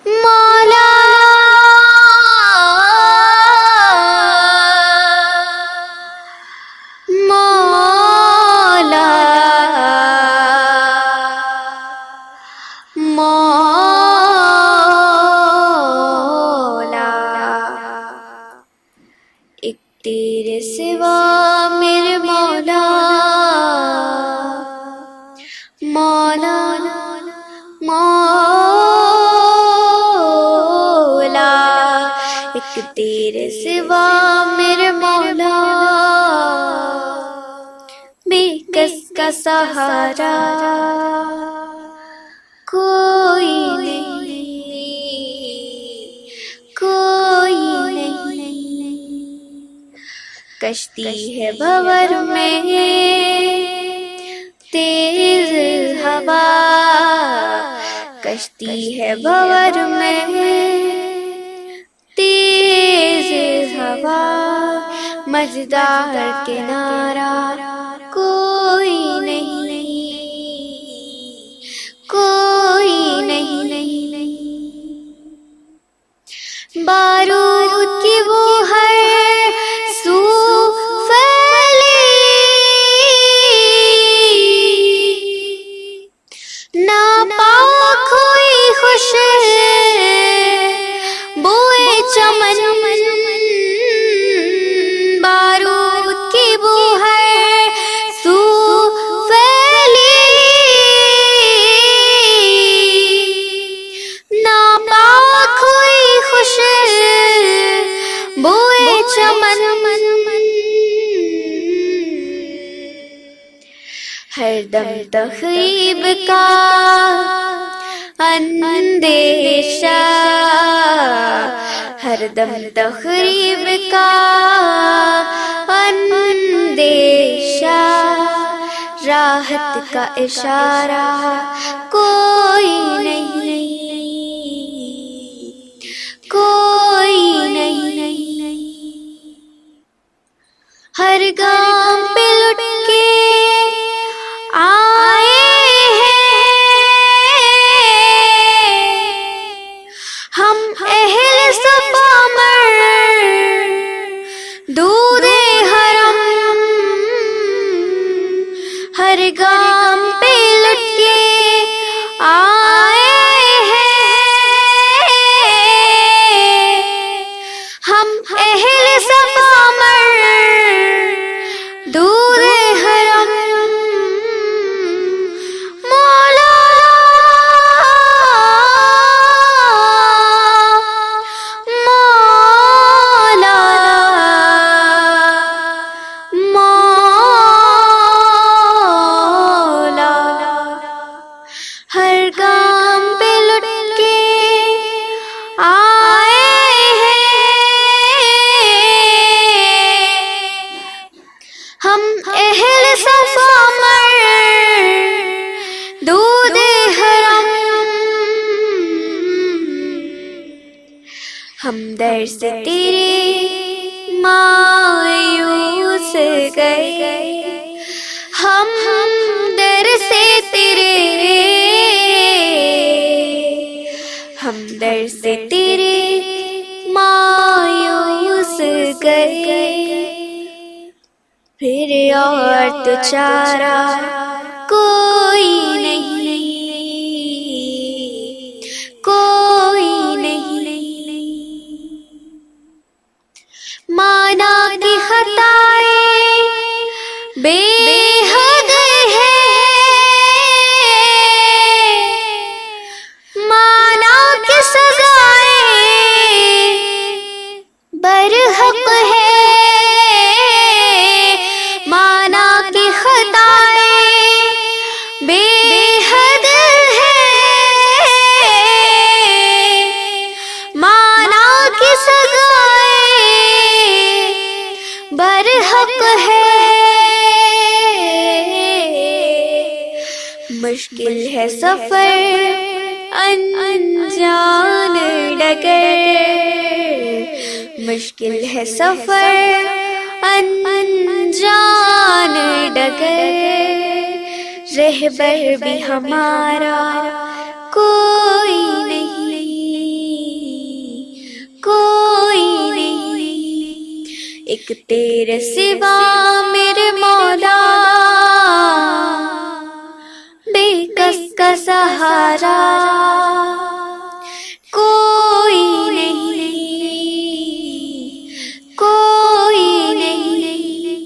مولا مولا مولا، ایک تیرے سوا میرے مولا، مولا مولا، ایک تیرے سوا میرے مولا، بے کس کا سہارا کوئی نہیں، کوئی نہیں، کشتی ہے بھور میں تیز ہوا، کشتی ہے بھور میں تیز ہوا، مجدار کنارہ کوئی نہیں، کوئی نہیں، بارود کی وہ ہر سو پھیلی، ناپاک ہوئی خوش بوئے چمن، بارود کی وہ ہر سو پھیلی، ناپاک ہوئی خوش بوئے چمن، ہر دم تخریب کا اندیشہ، ہر دم تخریب کا اندیشہ، راحت کا اشارہ کوئی نہیں، کوئی نہیں، ہر گام پہ لٹ کے آئے ہیں ہم اہل صفا مردود حرم، ہر گام پہ لٹ کے آئے ہیں ہم اہل صفا مردود حرم، مولا مولا مولا، ہر گام پہ لٹ کے آئے ہیں ہم اہل صفا مردود حرم، ہم در سے تیرے مایوس گئے، ہم در سے تیرے، ہم در سے تیرے مایوس گئے، پھر اور تو چارہ کوئی نہیں، کوئی نہیں، مانا کی خطائیں بے حد ہے، مانا کی سزائیں برحق ہے، مانا کی خطائیں بے حد ہے، مانا کی سزائیں برحق ہے، مشکل ہے سفر انجان ڈگر، مشکل ہے سفر انجان ڈگر، رہبر بھی ہمارا کوئی نہیں، کہ تیرے سوا میرے مولا بے کس کا سہارا کوئی نہیں، کوئی نہیں،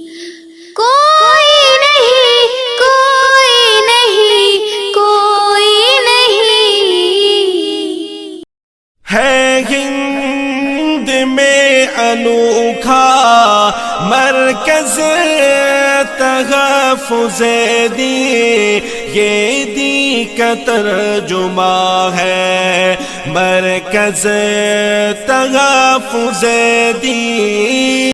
کوئی نہیں، کوئی نہیں، کوئی نہیں ہے ہند میں انوکھا مرکز تحفظ دی، یہ دی کا ترجمہ ہے مرکز تحفظ دی۔